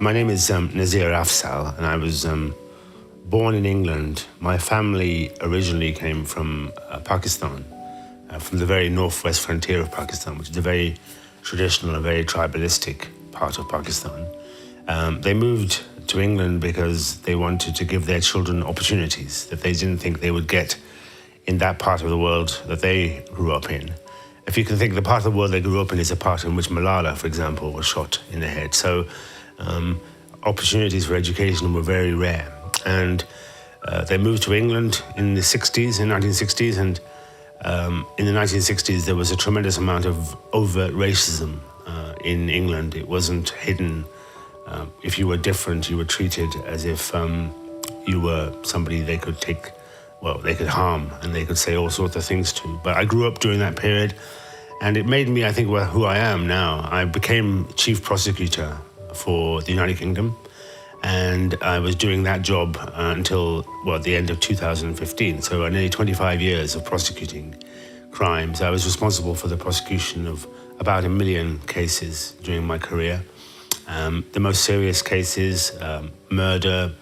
My name is Nazir Afzal, and I was born in England. My family originally came from Pakistan, from the very northwest frontier of Pakistan, which is a very traditional and very tribalistic part of Pakistan. They moved to England because they wanted to give their children opportunities that they didn't think they would get in that part of the world that they grew up in. If you can think, the part of the world they grew up in is a part in which Malala, for example, was shot in the head. So opportunities for education were very rare. And they moved to England in the 1960s, and in the 1960s there was a tremendous amount of overt racism in England. It wasn't hidden. If you were different, you were treated as if you were somebody they could harm, and they could say all sorts of things to. But I grew up during that period, and it made me, I think, who I am now. I became chief prosecutor for the United Kingdom, and I was doing that job until the end of 2015. So nearly 25 years of prosecuting crimes. I was responsible for the prosecution of about 1 million cases during my career. The most serious cases, murder,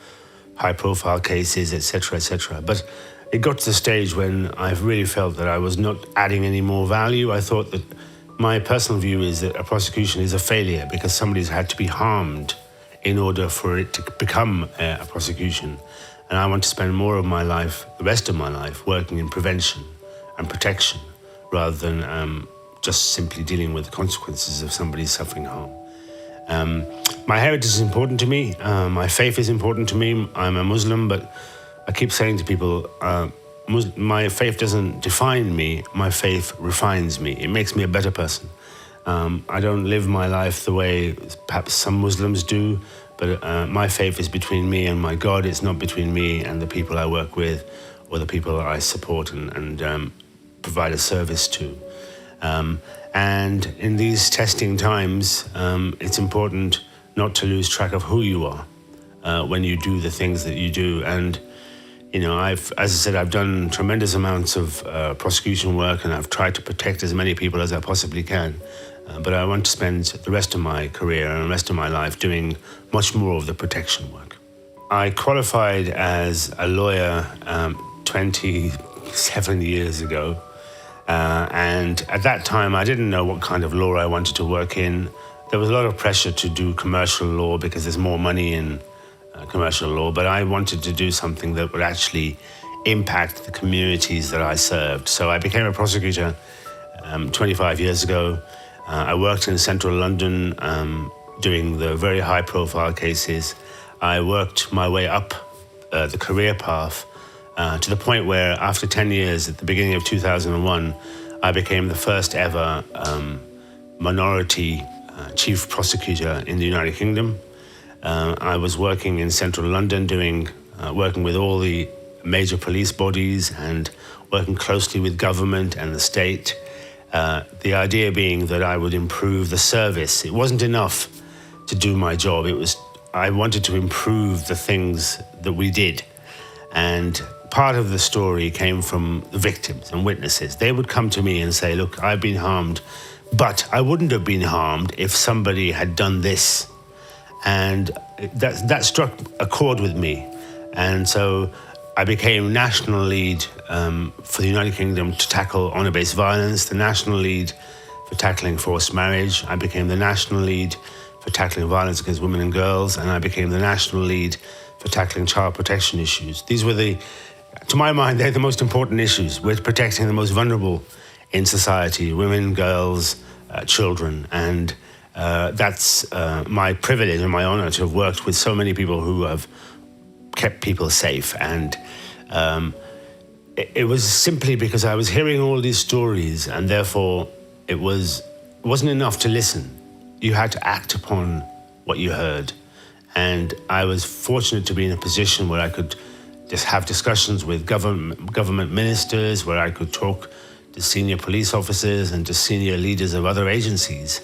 high-profile cases, etc., etc. But it got to the stage when I really felt that I was not adding any more value. I thought that my personal view is that a prosecution is a failure because somebody's had to be harmed in order for it to become a prosecution. And I want to spend more of my life, the rest of my life, working in prevention and protection rather than just simply dealing with the consequences of somebody suffering harm. My heritage is important to me. My faith is important to me. I'm a Muslim, but I keep saying to people, my faith doesn't define me. My faith refines me. It makes me a better person. I don't live my life the way perhaps some Muslims do, but my faith is between me and my God. It's not between me and the people I work with or the people I support and provide a service to. And in these testing times, it's important not to lose track of who you are when you do the things that you do. And as I said, I've done tremendous amounts of prosecution work, and I've tried to protect as many people as I possibly can. But I want to spend the rest of my career and the rest of my life doing much more of the protection work. I qualified as a lawyer 27 years ago. And at that time, I didn't know what kind of law I wanted to work in. There was a lot of pressure to do commercial law because there's more money in commercial law, but I wanted to do something that would actually impact the communities that I served. So I became a prosecutor 25 years ago. I worked in central London doing the very high-profile cases. I worked my way up the career path to the point where after 10 years, at the beginning of 2001, I became the first ever minority chief prosecutor in the United Kingdom. I was working in central London working with all the major police bodies and working closely with government and the state. The idea being that I would improve the service. It wasn't enough to do my job. I wanted to improve the things that we did. And part of the story came from the victims and witnesses. They would come to me and say, look, I've been harmed, but I wouldn't have been harmed if somebody had done this. And that struck a chord with me. And so I became national lead for the United Kingdom to tackle honor-based violence, the national lead for tackling forced marriage. I became the national lead for tackling violence against women and girls, and I became the national lead for tackling child protection issues. These were to my mind, they're the most important issues. We're protecting the most vulnerable in society, women, girls, children. And that's my privilege and my honor to have worked with so many people who have kept people safe. And it was simply because I was hearing all these stories, and therefore it wasn't enough to listen. You had to act upon what you heard. And I was fortunate to be in a position where I could just have discussions with government ministers, where I could talk to senior police officers and to senior leaders of other agencies.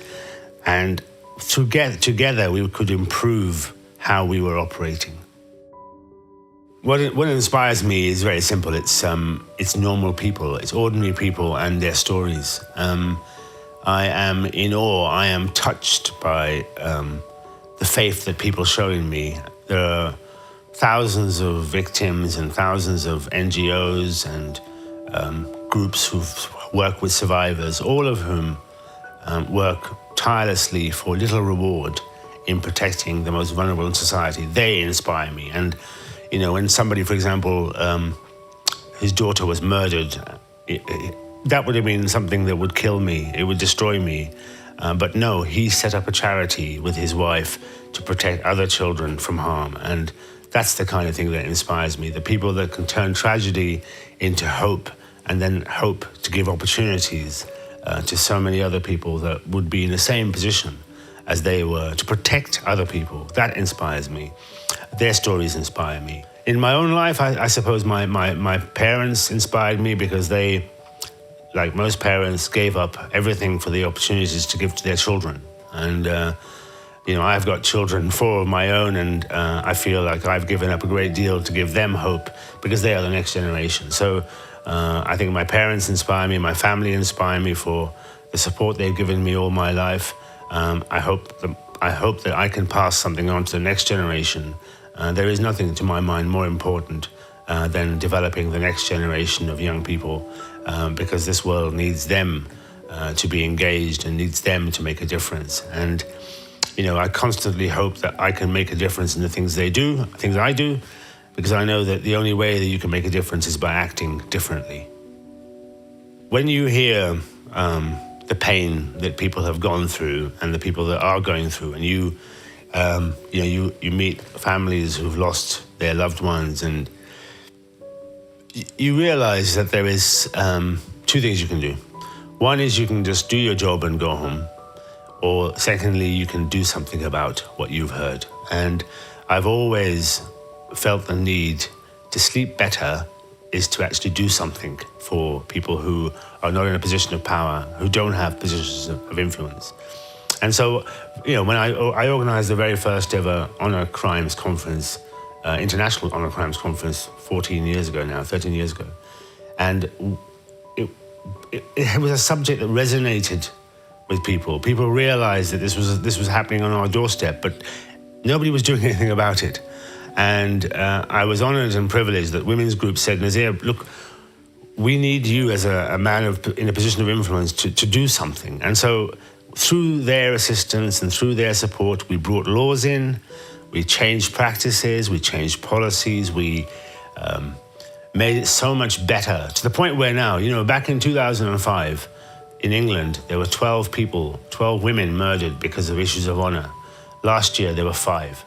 And together we could improve how we were operating. What inspires me is very simple. It's normal people, it's ordinary people and their stories. I am in awe, I am touched by the faith that people show in me. There are thousands of victims and thousands of NGOs and groups who work with survivors, all of whom work tirelessly for little reward in protecting the most vulnerable in society. They inspire me. And, you know, when somebody, for example, his daughter was murdered, that would have been something that would kill me. It would destroy me. But no, he set up a charity with his wife to protect other children from harm. And that's the kind of thing that inspires me. The people that can turn tragedy into hope, and then hope to give opportunities to so many other people that would be in the same position as they were, to protect other people. That inspires me. Their stories inspire me. In my own life, I suppose my parents inspired me because they, like most parents, gave up everything for the opportunities to give to their children. And, you know, I've got children, 4 of my own, and I feel like I've given up a great deal to give them hope because they are the next generation. So I think my parents inspire me, my family inspire me for the support they've given me all my life. I hope that I can pass something on to the next generation. There is nothing, to my mind, more important than developing the next generation of young people, because this world needs them to be engaged and needs them to make a difference. And, you know, I constantly hope that I can make a difference in the things they do, things I do, because I know that the only way that you can make a difference is by acting differently. When you hear the pain that people have gone through and the people that are going through, and you meet families who've lost their loved ones, and you realize that there is 2 things you can do. One is you can just do your job and go home, or secondly, you can do something about what you've heard. And I've always felt the need to sleep better is to actually do something for people who are not in a position of power, who don't have positions of influence. And so, you know, when I organized the very first ever honor crimes conference, international honor crimes conference 13 years ago, and it was a subject that resonated with people. People realized that this was happening on our doorstep, but nobody was doing anything about it. And I was honored and privileged that women's groups said, Nazir, look, we need you as a man in a position of influence to do something. And so through their assistance and through their support, we brought laws in, we changed practices, we changed policies, we made it so much better, to the point where now, you know, back in 2005, in England, there were 12 women murdered because of issues of honor. Last year, there were 5.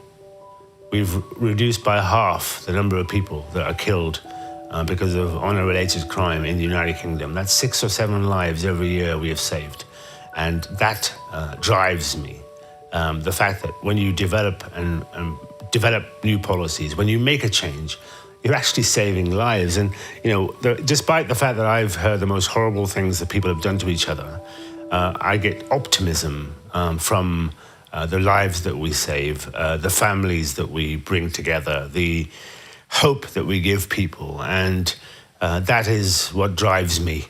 We've reduced by half the number of people that are killed because of honor-related crime in the United Kingdom. That's 6 or 7 lives every year we have saved. And that drives me. The fact that when you develop and develop new policies, when you make a change, you're actually saving lives. And, you know, despite the fact that I've heard the most horrible things that people have done to each other, I get optimism from the lives that we save, the families that we bring together, the hope that we give people. And that is what drives me.